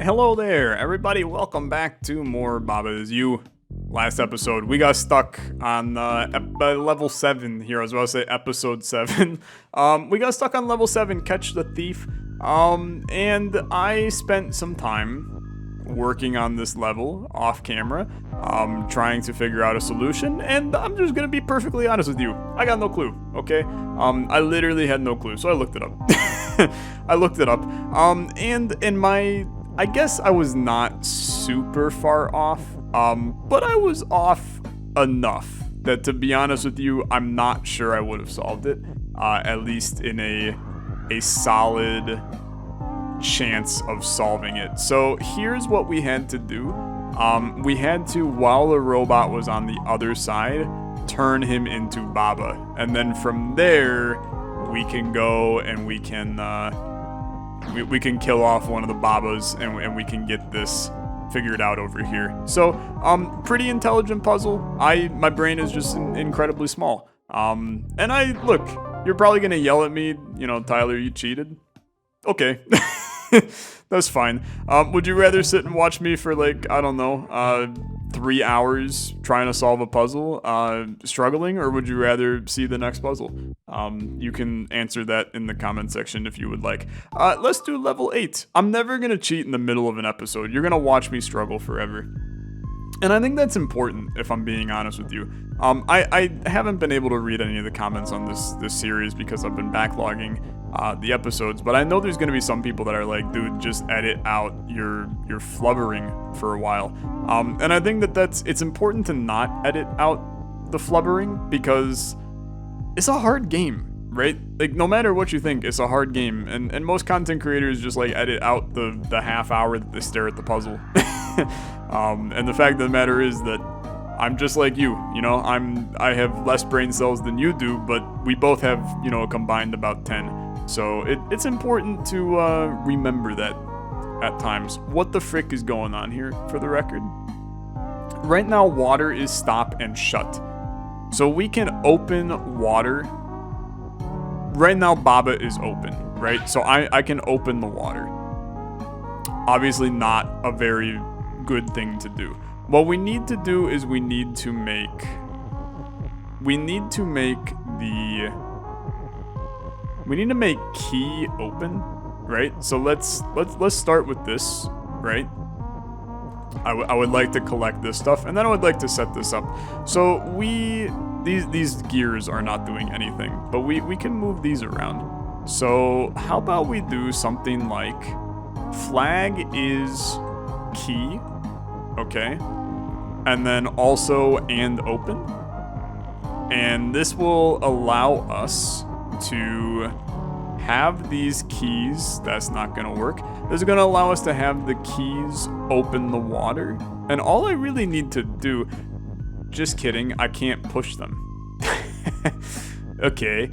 Hello there, everybody. Welcome back to more Baba Is You. Last episode, we got stuck on level 7 here. I was about to say episode 7. We got stuck on level 7, Catch the Thief. And I spent some time working on this level off camera, trying to figure out a solution. And I'm just gonna be perfectly honest with you. I got no clue, okay? I literally had no clue, so I looked it up. And in my... I guess I was not super far off, but I was off enough that, to be honest with you, I'm not sure I would have solved it, at least in a solid chance of solving it. So here's what we had to do. We had to, while the robot was on the other side, turn him into Baba, and then from there, we can go and we can kill off one of the Babas and we can get this figured out over here. So, pretty intelligent puzzle. My brain is just incredibly small. And look, you're probably gonna yell at me, Tyler, you cheated. Okay. That's fine. Would you rather sit and watch me for 3 hours trying to solve a puzzle, struggling, or would you rather see the next puzzle? You can answer that in the comment section if you would like. Let's do level 8. I'm never gonna cheat in the middle of an episode. You're gonna watch me struggle forever. And I think that's important, if I'm being honest with you. I haven't been able to read any of the comments on this series because I've been backlogging the episodes, but I know there's gonna be some people that are like, dude, just edit out your flubbering for a while. And I think it's important to not edit out the flubbering because it's a hard game, right? Like, no matter what you think, it's a hard game, and most content creators just edit out the half hour that they stare at the puzzle. And the fact of the matter is that I'm just like you, I have less brain cells than you do, but we both have, a combined about 10. So it's important to remember that at times. What the frick is going on here, for the record? Right now, water is stop and shut. So we can open water. Right now, Baba is open, right? So I can open the water. Obviously not a very good thing to do. What we need to do is we need to make key open, right? So let's start with this, right? I would like to collect this stuff, and then I would like to set this up. So these gears are not doing anything, but we can move these around. So how about we do something like flag is key, okay? And then also and open. And this will allow us to have these keys. That's not gonna work. This is gonna allow us to have the keys open the water. And all I really need to do, just kidding, I can't push them. Okay.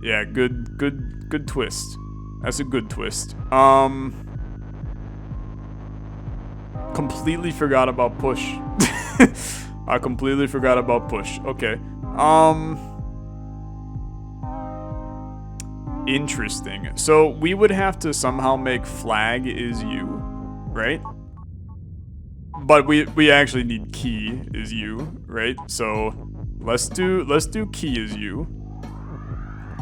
Yeah, good twist. That's a good twist. Completely forgot about push. I completely forgot about push. Okay. Interesting. So we would have to somehow make flag is you, right? But we actually need key is you, right? So let's do key is you.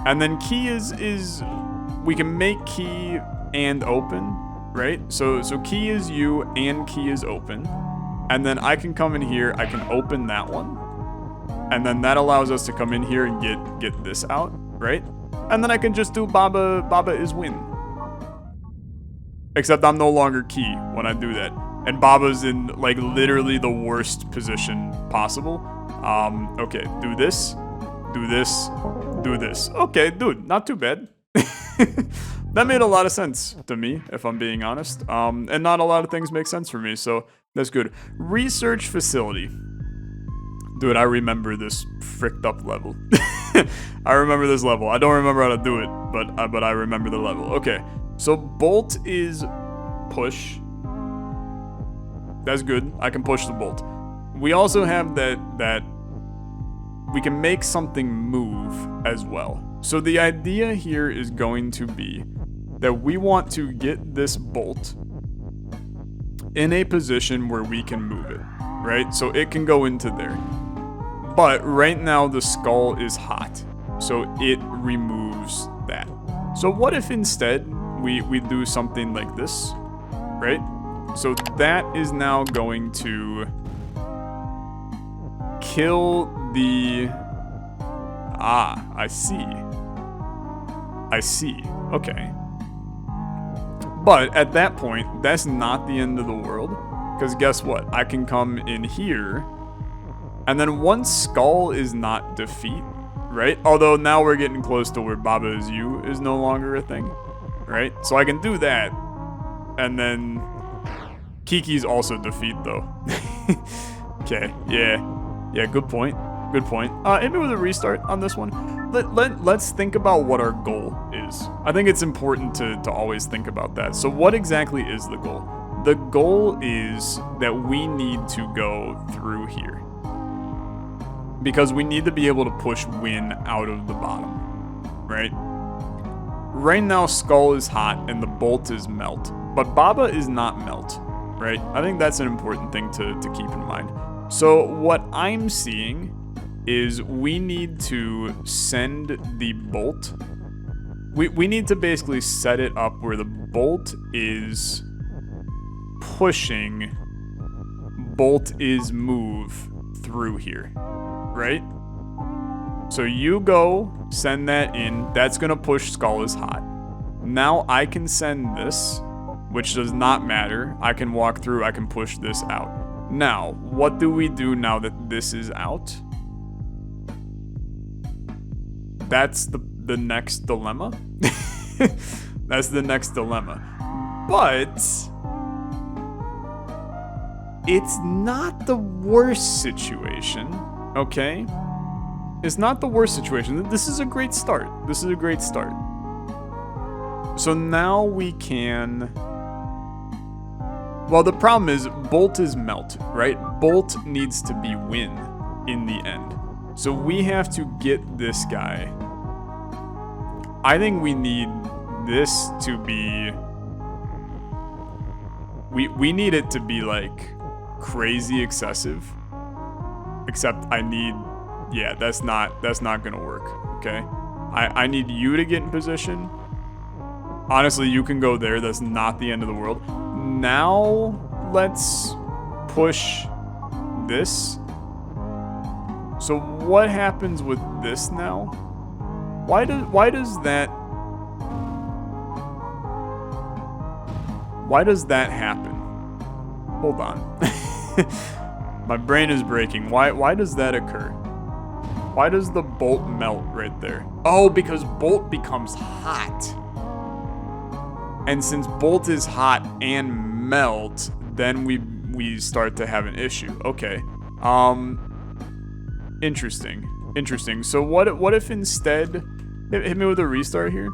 And then key is we can make key and open, right? So key is you and key is open. And then I can come in here, I can open that one. And then that allows us to come in here and get this out, right? And then I can just do Baba is win. Except I'm no longer key when I do that. And Baba's in literally the worst position possible. Okay, do this, do this, do this. Okay, dude, not too bad. That made a lot of sense to me, if I'm being honest. And not a lot of things make sense for me, so that's good. Research facility. Dude, I remember this fricked up level. I remember this level. I don't remember how to do it, but I remember the level. Okay, so bolt is push. That's good. I can push the bolt. We also have that we can make something move as well. So the idea here is going to be that we want to get this bolt in a position where we can move it, right? So it can go into there. But right now the skull is hot, so it removes that. So what if instead we do something like this, right? So that is now going to kill the... Ah, I see. I see. Okay. But at that point, that's not the end of the world. Because guess what? I can come in here. And then once Skull is not defeat, right? Although now we're getting close to where Baba is you is no longer a thing, right? So I can do that. And then Kiki's also defeat though. Okay, yeah. Yeah, good point. Good point. Hit me with a restart on this one. Let's think about what our goal is. I think it's important to always think about that. So what exactly is the goal? The goal is that we need to go through here. Because we need to be able to push Win out of the bottom, right? Right now, Skull is hot and the bolt is Melt. But Baba is not Melt, right? I think that's an important thing to keep in mind. So what I'm seeing is we need to send the bolt. We need to basically set it up where the bolt is pushing, bolt is move through here, right? So you go, send that in. That's going to push Skull is hot. Now I can send this, which does not matter. I can walk through, I can push this out. Now, what do we do now that this is out? That's the next dilemma. That's the next dilemma. But it's not the worst situation, okay? It's not the worst situation. This is a great start. This is a great start. So now we can... Well, the problem is Bolt is Melt, right? Bolt needs to be Win in the end. So we have to get this guy. I think we need this to be... We need it to be like crazy excessive. Except I need... Yeah, that's not gonna work, okay? I need you to get in position. Honestly, you can go there. That's not the end of the world. Now, let's push this. So what happens with this now? Why does that happen? Hold on. My brain is breaking. Why does that occur? Why does the bolt melt right there? Oh, because bolt becomes hot. And since bolt is hot and melt, then we start to have an issue. Okay. Interesting. So what if instead, hit me with a restart here.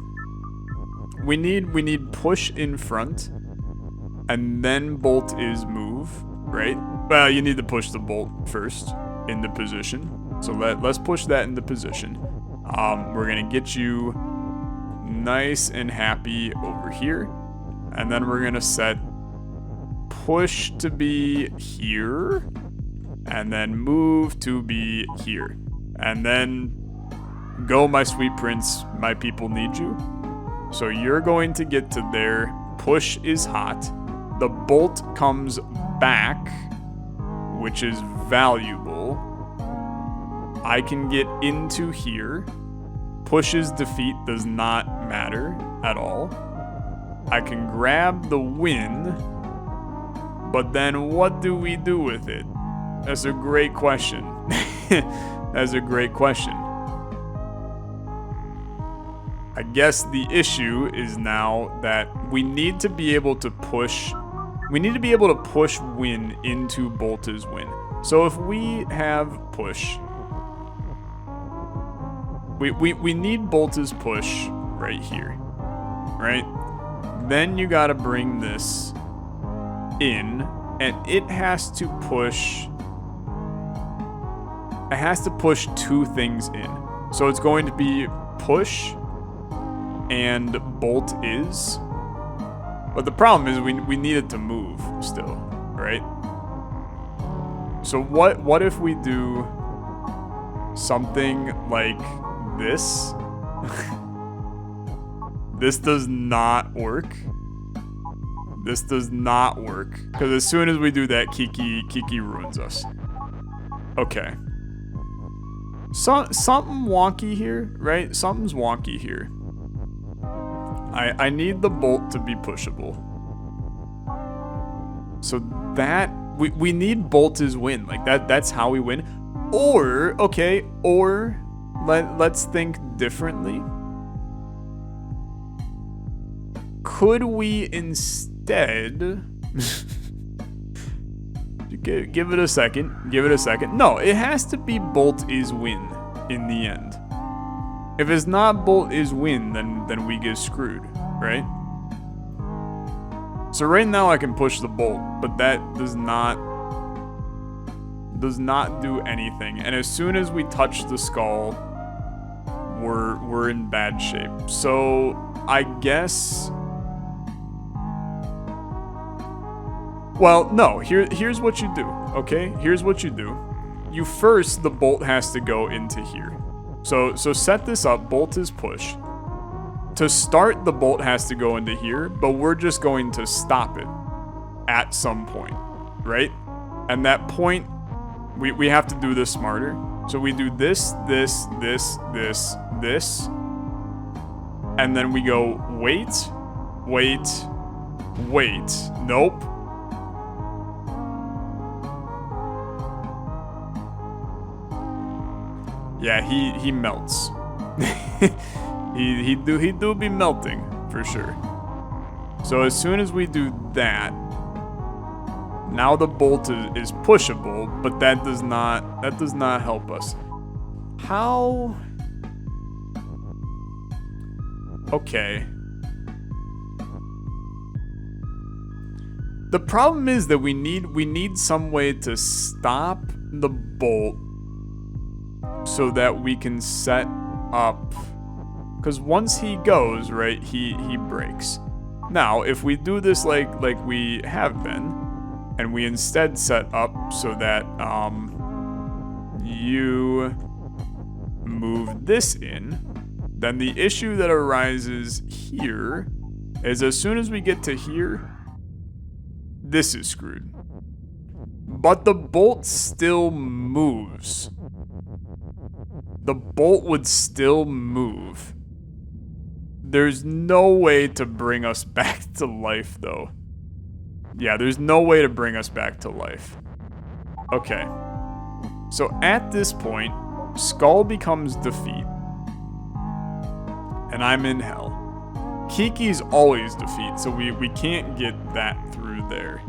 We need push in front, and then bolt is move, right? Well, you need to push the bolt first into position. So let's push that into position. We're gonna get you nice and happy over here, and then we're gonna set push to be here, and then move to be here, and then go, my sweet prince, my people need you. So you're going to get to there. Push is hot. The bolt comes back, which is valuable. I can get into here. Push's defeat does not matter at all. I can grab the win, but then what do we do with it? That's a great question. That's a great question. I guess the issue is now that we need to be able to push. We need to be able to push win into Bolta's win. So if we have push, we need Bolta's push right here, right? Then you gotta bring this in, and it has to push. It has to push two things in. So it's going to be push and bolt is. But the problem is we need it to move still, right? So what if we do something like this? This does not work. This does not work. Because as soon as we do that, Kiki ruins us. Okay. Something wonky here, right? Something's wonky here. I need the bolt to be pushable. So that we need bolt is win. Like that's how we win. Or okay, or let's think differently. Could we instead give it a second. Give it a second. No, it has to be bolt is win in the end. If it's not bolt is win, then we get screwed, right? So right now I can push the bolt, but that does not do anything. And as soon as we touch the skull, we're in bad shape. So I guess. Well, no. Here's what you do. Okay, here's what you do. You first, the bolt has to go into here. So set this up. Bolt is push. To start, the bolt has to go into here, but we're just going to stop it at some point, right? And that point, we have to do this smarter. So we do this, this, this, this, this, and then we go wait, wait, wait. Nope. Yeah, he melts. he do be melting for sure. So as soon as we do that, now the bolt is pushable, but that does not help us. How? Okay. The problem is that we need some way to stop the bolt so that we can set up, because once he goes, right, he breaks. Now, if we do this like we have been, and we instead set up so that you move this in, then the issue that arises here is as soon as we get to here, this is screwed. But the bolt still moves. The bolt would still move. There's no way to bring us back to life, though. Yeah, there's no way to bring us back to life. Okay. So at this point, Skull becomes defeat. And I'm in hell. Kiki's always defeat, so we can't get that through there.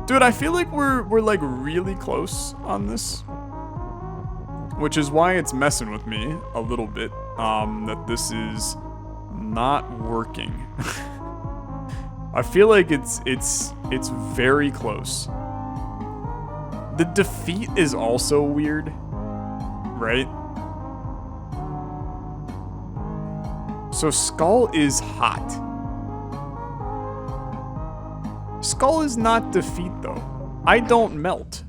Dude, I feel like we're like really close on this. Which is why it's messing with me a little bit, that this is not working. I feel like it's very close. The defeat is also weird, right? So Skull is hot. Skull is not defeat though. I don't melt.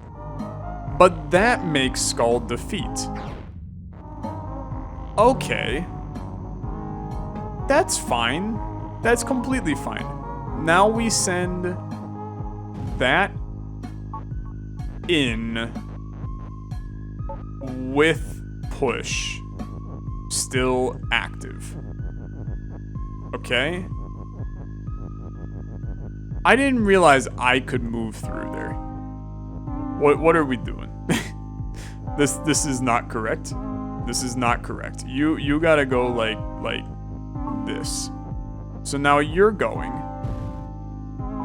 But that makes Skull defeat. Okay. That's fine. That's completely fine. Now we send that in with push still active. Okay? I didn't realize I could move through there. What are we doing? This is not correct. This is not correct. You gotta go like this. So now you're going.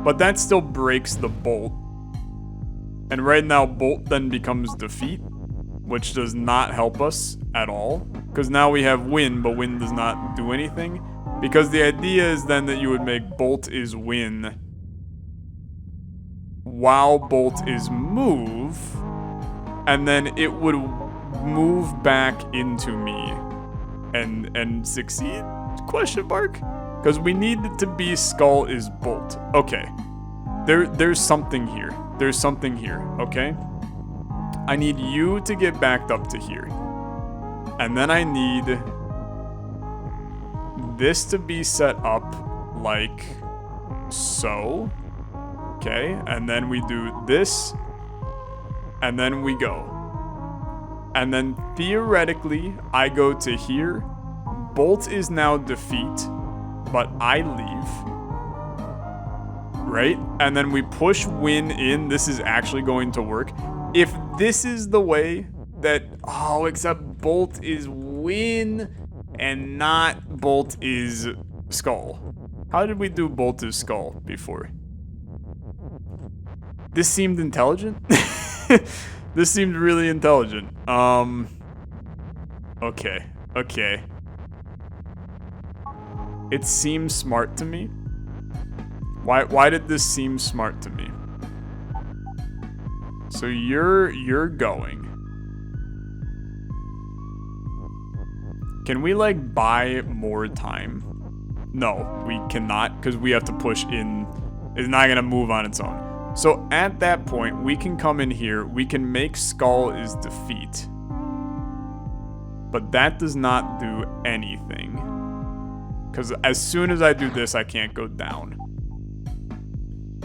But that still breaks the bolt. And right now bolt then becomes defeat, which does not help us at all. Because now we have win, but win does not do anything. Because the idea is then that you would make bolt is win while bolt is move, and then it would move back into me and succeed. Question mark? Because we need it to be skull is bolt. Okay. There's something here. There's something here, okay? I need you to get backed up to here. And then I need this to be set up like so. Okay, and then we do this. And then we go. And then theoretically, I go to here. Bolt is now defeat, but I leave. Right? And then we push win in. This is actually going to work. If this is the way that... Oh, except bolt is win and not bolt is skull. How did we do bolt is skull before? This seemed intelligent. This seemed really intelligent. Okay. Okay. It seems smart to me. Why did this seem smart to me? So you're going. Can we like buy more time? No, we cannot, because we have to push in. It's not gonna move on its own. So at that point, we can come in here, we can make skull is defeat. But that does not do anything. Because as soon as I do this, I can't go down.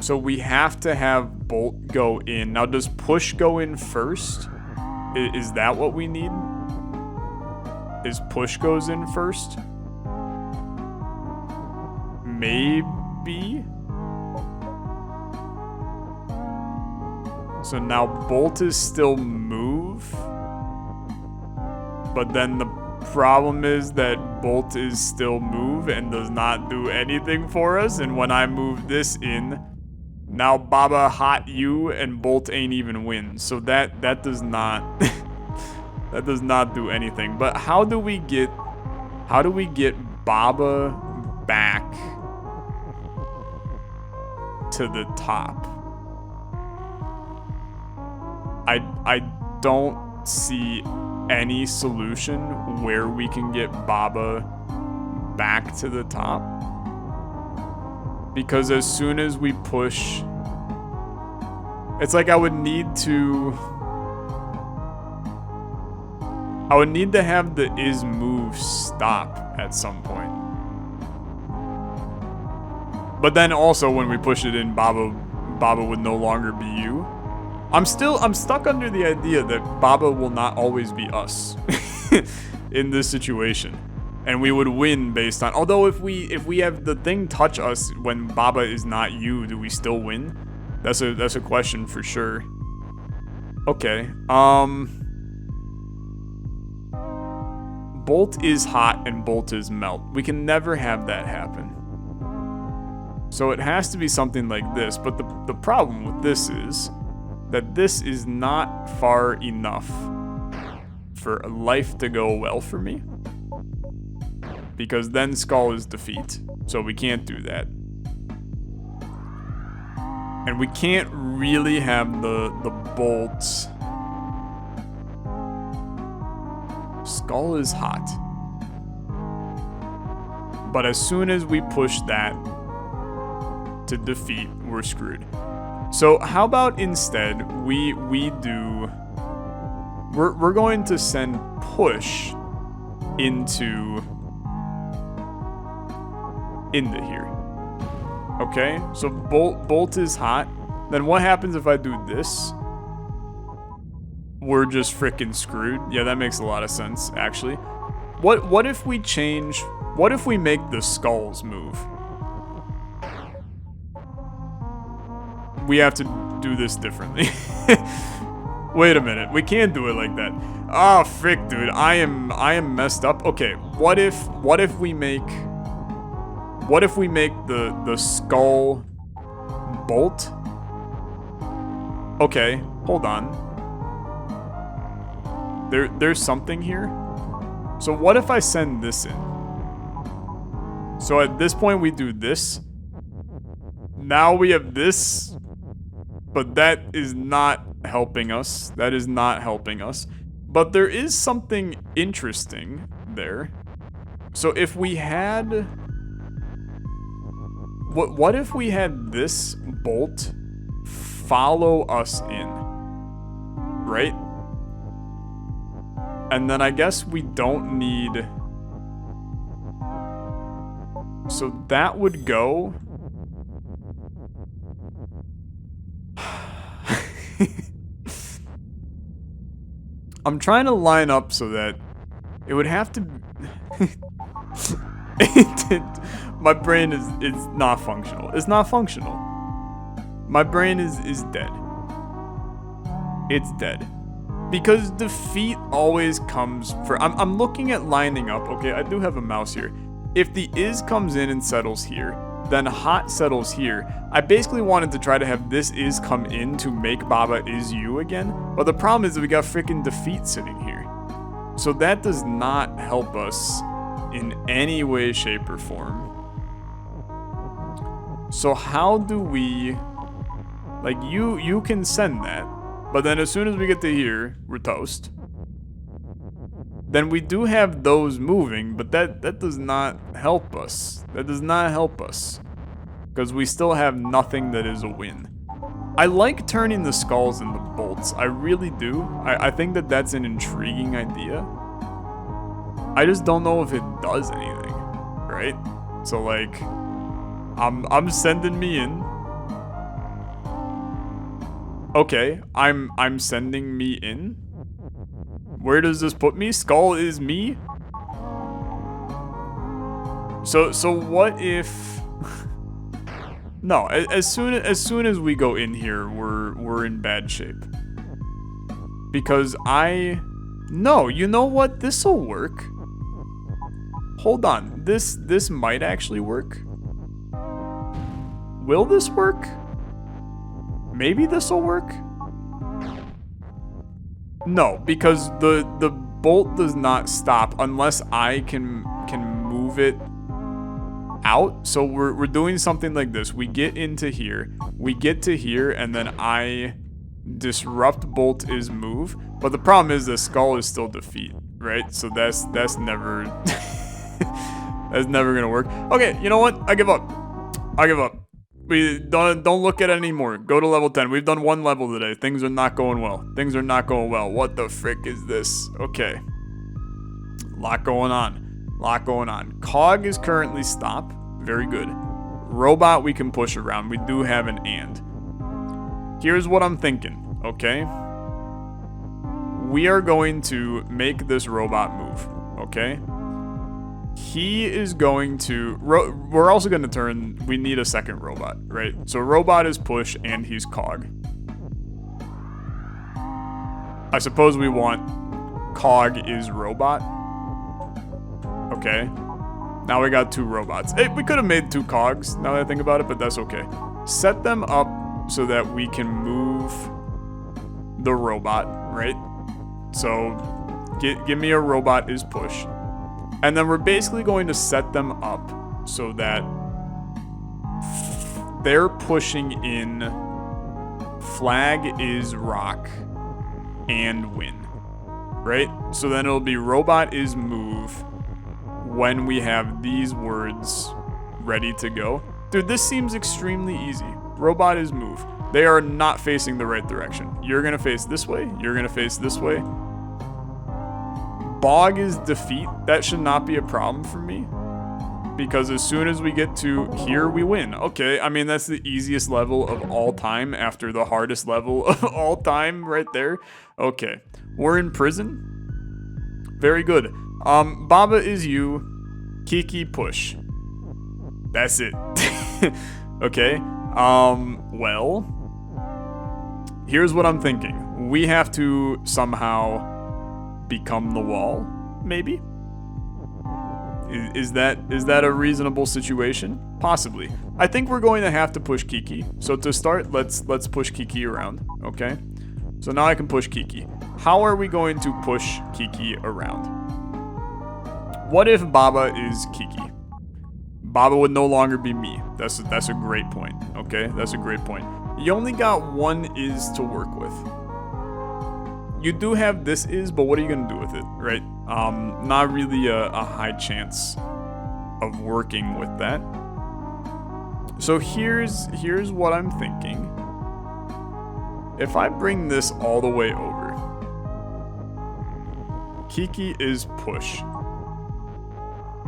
So we have to have bolt go in. Now does push go in first? Is that what we need? Is push goes in first? Maybe? So now bolt is still move. But then the problem is that bolt is still move and does not do anything for us. And when I move this in, now Baba hot you and bolt ain't even win. So that does not that does not do anything. But how do we get Baba back to the top? I don't see any solution where we can get Baba back to the top. Because as soon as we push, it's like I would need to have the is move stop at some point. But then also when we push it in, Baba would no longer be you. I'm stuck under the idea that Baba will not always be us in this situation. And we would win based on... Although if we have the thing touch us when Baba is not you, do we still win? That's a question for sure. Okay. Bolt is hot and bolt is melt. We can never have that happen. So it has to be something like this. But the problem with this is that this is not far enough for life to go well for me. Because then skull is defeat. So we can't do that. And we can't really have the bolts. Skull is hot. But as soon as we push that to defeat, we're screwed. So how about instead we do... We're going to send push into here. Okay, so bolt is hot. Then what happens if I do this? We're just freaking screwed. Yeah, that makes a lot of sense, actually. What if we change... What if we make the skulls move? We have to do this differently. Wait a minute, we can't do it like that. Oh, frick, dude, I am messed up. Okay, what if we make the skull bolt? Okay, hold on. There's something here. So what if I send this in? So at this point we do this. Now we have this. But that is not helping us. That is not helping us. But there is something interesting there. So if we had... What if we had this bolt follow us in? Right? And then I guess we don't need... So that would go... I'm trying to line up so that it would have to... My brain is not functional. It's not functional. My brain is dead. It's dead. Because defeat always comes for... I'm looking at lining up. Okay, I do have a mouse here. If the is comes in and settles here, then hot settles here. I basically wanted to try to have this is come in to make Baba is you again. But the problem is that we got freaking defeat sitting here. So that does not help us in any way, shape, or form. So how do we... Like, you can send that. But then as soon as we get to here, we're toast. Then we do have those moving, but that does not help us. That does not help us. Because we still have nothing that is a win. I like turning the skulls into bolts. I really do. I think that that's an intriguing idea. I just don't know if it does anything, right? So like, I'm sending me in. Okay, I'm sending me in. Where does this put me? Skull is me. So what if? No, as soon as we go in here, we're in bad shape. Because no, you know what? This'll work. Hold on, this might actually work. Will this work? Maybe this'll work. No, because the bolt does not stop unless I can move it out. So we're doing something like this. We get into here, we get to here, and then I disrupt bolt is move. But the problem is the skull is still defeat, right? So that's never that's never gonna work. Okay, you know what? I give up. I give up. We don't look at it anymore. Go to level 10. We've done one level today. Things are not going well. Things are not going well. What the frick is this? Okay. Lot going on. Lot going on. Cog is currently stop. Very good. Robot we can push around. We do have an and. Here's what I'm thinking, okay? We are going to make this robot move, okay? He is going to... we're also going to turn... We need a second robot, right? So robot is push and he's cog. I suppose we want cog is robot. Okay. Now we got two robots. Hey, we could have made two cogs, now that I think about it, but that's okay. Set them up so that we can move the robot, right? So give me a robot is push. And then we're basically going to set them up so that they're pushing in flag is rock and win, right? So then it'll be robot is move when we have these words ready to go. Dude, this seems extremely easy. Robot is move. They are not facing the right direction. You're gonna face this way. You're gonna face this way. Bog is defeat. That should not be a problem for me. Because as soon as we get to here, we win. Okay, I mean, that's the easiest level of all time after the hardest level of all time right there. Okay, we're in prison. Very good. Baba is you. Kiki push. That's it. Okay. Well, here's what I'm thinking. We have to somehow become the wall, maybe? Is that a reasonable situation? Possibly. I think we're going to have to push Kiki. So to start, let's push Kiki around, okay? So now I can push Kiki. How are we going to push Kiki around? What if Baba is Kiki? Baba would no longer be me. That's a great point, okay? That's a great point. You only got one is to work with. You do have this is, but what are you going to do with it, right? Not really a high chance of working with that. So here's what I'm thinking. If I bring this all the way over, Kiki is push.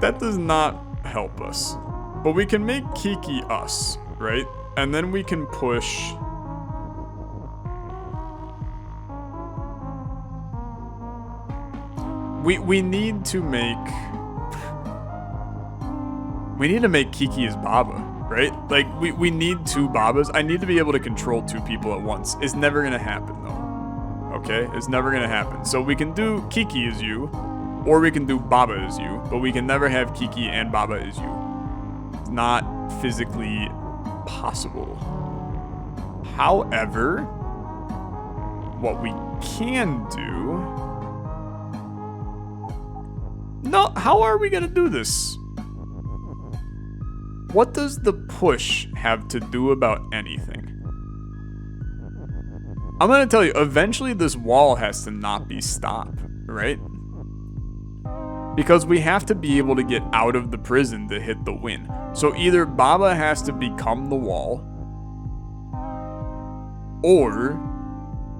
That does not help us. But we can make Kiki us, right? And then we can push. We need to make Kiki as Baba, right? Like we need two Babas. I need to be able to control two people at once. It's never gonna happen though. Okay? It's never gonna happen. So we can do Kiki as you, or we can do Baba as you, but we can never have Kiki and Baba as you. It's not physically possible. However, what we can do... No, how are we gonna do this? What does the push have to do about anything? I'm gonna tell you, eventually this wall has to not be stopped, right? Because we have to be able to get out of the prison to hit the win. So either Baba has to become the wall, or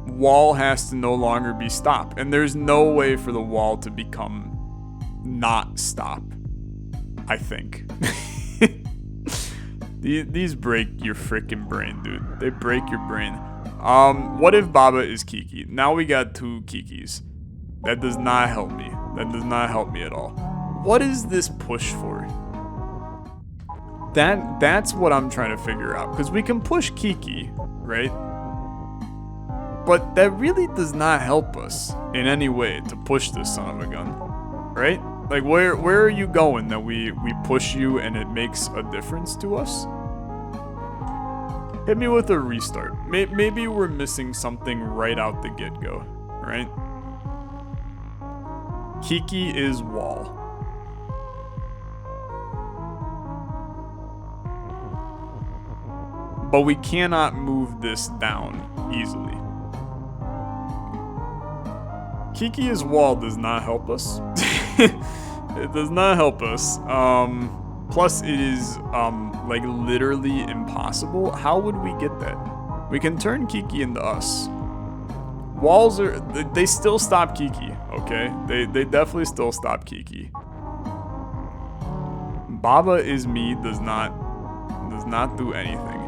wall has to no longer be stopped. And there's no way for the wall to become not stop, I think. These break your freaking brain, dude. They break your brain. What if Baba is Kiki? Now we got two Kikis. That does not help me. That does not help me at all. What is this push for? That's what I'm trying to figure out. Because we can push Kiki, right? But that really does not help us in any way to push this son of a gun, right? Like, where are you going that we push you and it makes a difference to us? Hit me with a restart. Maybe we're missing something right out the get-go, right? Kiki is wall. But we cannot move this down easily. Kiki is wall does not help us. It does not help us. Plus it is like literally impossible. How would we get that? We can turn Kiki into us. Walls are, they still stop Kiki, okay? They definitely still stop Kiki. Baba is me does not do anything.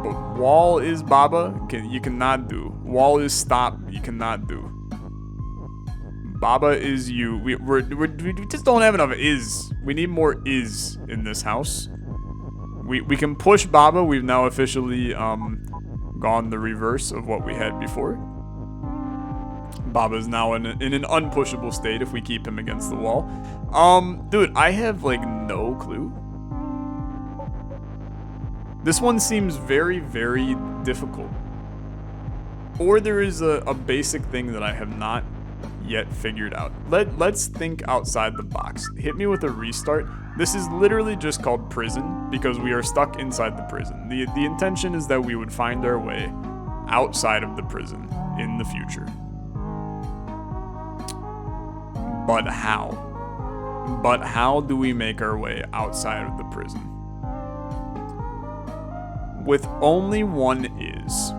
But wall is Baba, you cannot do. Wall is stop, you cannot do. Baba is you. We just don't have enough is. We need more is in this house. We can push Baba. We've now officially gone the reverse of what we had before. Baba's now in an unpushable state if we keep him against the wall. Dude, I have like no clue. This one seems very, very difficult. Or there is a basic thing that I have not yet figured out. Let's think outside the box. Hit me with a restart. This is literally just called prison because we are stuck inside the prison. The intention is that we would find our way outside of the prison in the future. But how? But how do we make our way outside of the prison? With only one is,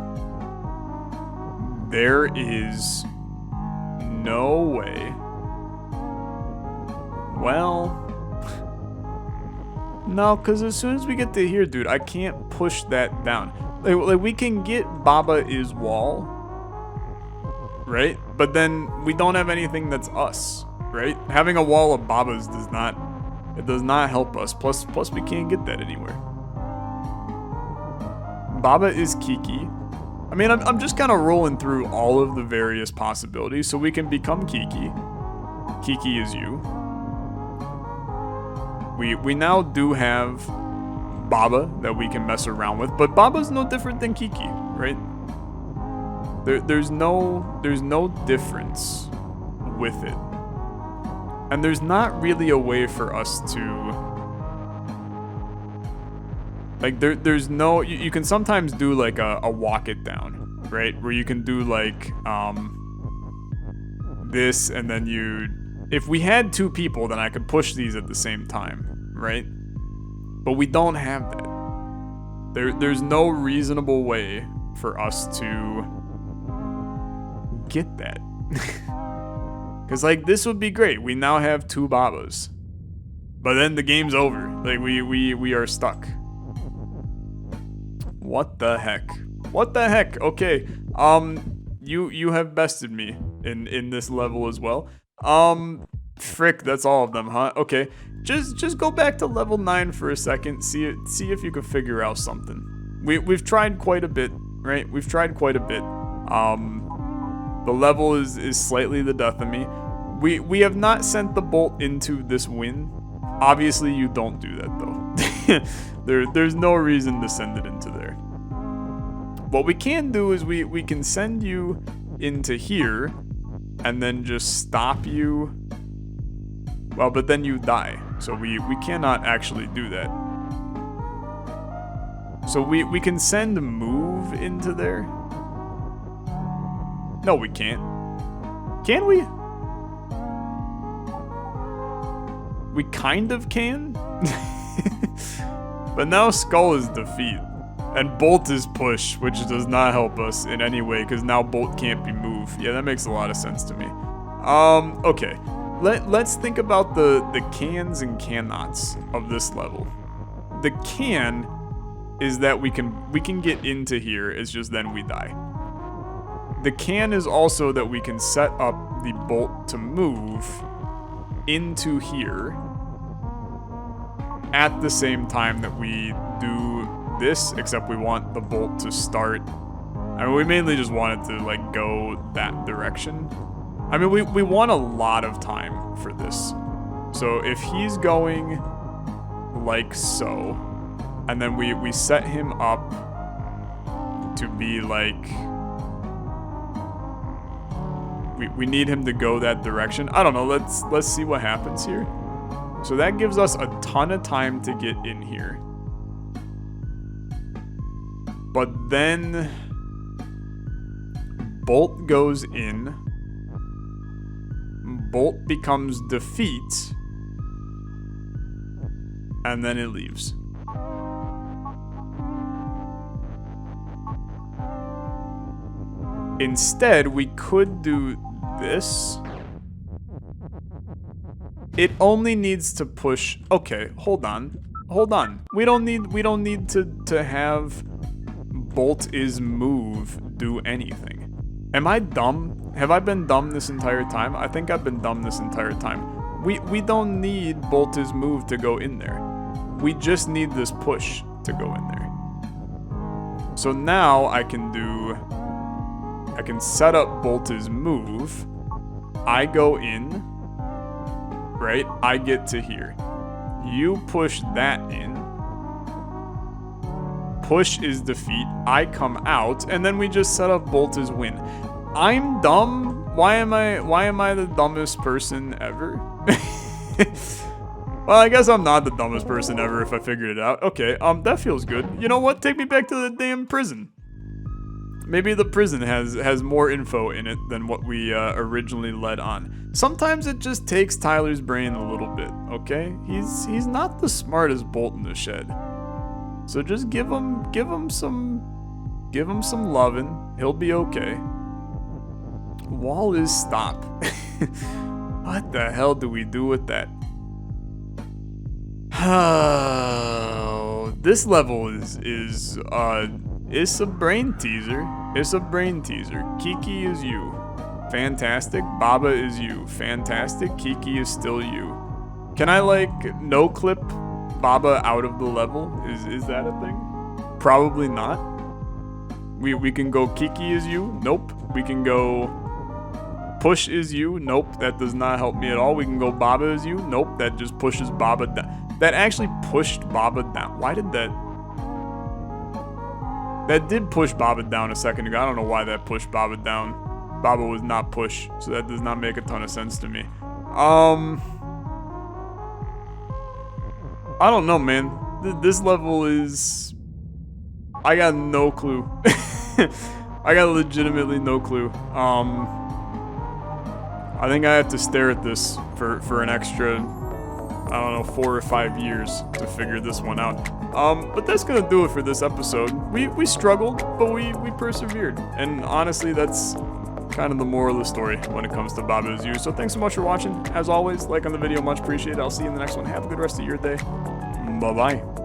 there is no way. Well, no, because as soon as we get to here, dude, I can't push that down. Like we can get Baba is wall, right? But then we don't have anything that's us, right? Having a wall of Babas does not help us. Plus we can't get that anywhere. Baba is Kiki. I mean, I'm just kind of rolling through all of the various possibilities so we can become Kiki. Kiki is you. We now do have Baba that we can mess around with, but Baba's no different than Kiki, right? There's no difference with it. And there's not really a way for us to... Like, there's no... You can sometimes do, like, a walk it down, right? Where you can do, like, this, and then if we had 2 people, then I could push these at the same time, right? But we don't have that. There's no reasonable way for us to get that. Because, like, this would be great. We now have 2 Babas. But then the game's over. Like, we are stuck. What the heck? What the heck? Okay. You have bested me in this level as well. Frick, that's all of them, huh? Okay. Just go back to level 9 for a second. See if you can figure out something. We've tried quite a bit, right? We've tried quite a bit. The level is slightly the death of me. We have not sent the bolt into this win. Obviously, you don't do that though. There's no reason to send it into there. What we can do is we can send you into here and then just stop you. Well, but then you die. So we cannot actually do that. So we can send move into there. No, we can't. Can we? We kind of can. But now skull is defeat. And bolt is push, which does not help us in any way, because now bolt can't be moved. Yeah, that makes a lot of sense to me. Okay. Let's think about the cans and cannots of this level. The can is that we can get into here, it's just then we die. The can is also that we can set up the bolt to move into here at the same time that we do this, except we want the bolt to start. I mean, we mainly just want it to like go that direction. I mean, we want a lot of time for this. So if he's going like so, and then we set him up to be like, we need him to go that direction. I don't know, let's see what happens here. So that gives us a ton of time to get in here. But then bolt goes in. Bolt becomes defeat. And then it leaves. Instead, we could do this. It only needs to push. Okay, hold on. Hold on. We don't need to have bolt is move do anything. Am I dumb? Have I been dumb this entire time? I think I've been dumb this entire time. We don't need bolt is move to go in there. We just need this push to go in there. So now I can set up bolt is move. I go in, right? I get to here. You push that in. Push is defeat. I come out, and then we just set up bolt is win. I'm dumb. Why am I the dumbest person ever? Well, I guess I'm not the dumbest person ever if I figured it out. Okay, that feels good. You know what? Take me back to the damn prison. Maybe the prison has more info in it than what we originally led on. Sometimes it just takes Tyler's brain a little bit, okay? He's not the smartest bolt in the shed. So just give him some loving. He'll be okay. Wall is stop. What the hell do we do with that? This level is it's a brain teaser. It's a brain teaser. Kiki is you. Fantastic. Baba is you. Fantastic. Kiki is still you. Can I like no clip Baba out of the level? Is that a thing? Probably not. We can go Kiki is you. Nope. We can go push is you. Nope. That does not help me at all. We can go Baba is you. Nope. That just pushes Baba down. That actually pushed Baba down. Why did that? That did push Baba down a second ago. I don't know why that pushed Baba down. Baba was not push, so that does not make a ton of sense to me. I don't know, man. This level is... I got no clue. I got legitimately no clue. I think I have to stare at this for an extra, I don't know, 4 or 5 years to figure this one out. But that's gonna do it for this episode. We struggled, but we persevered. And honestly, that's kind of the moral of the story when it comes to Baba's U. So thanks so much for watching. As always, like on the video, much appreciated. I'll see you in the next one. Have a good rest of your day. Bye-bye.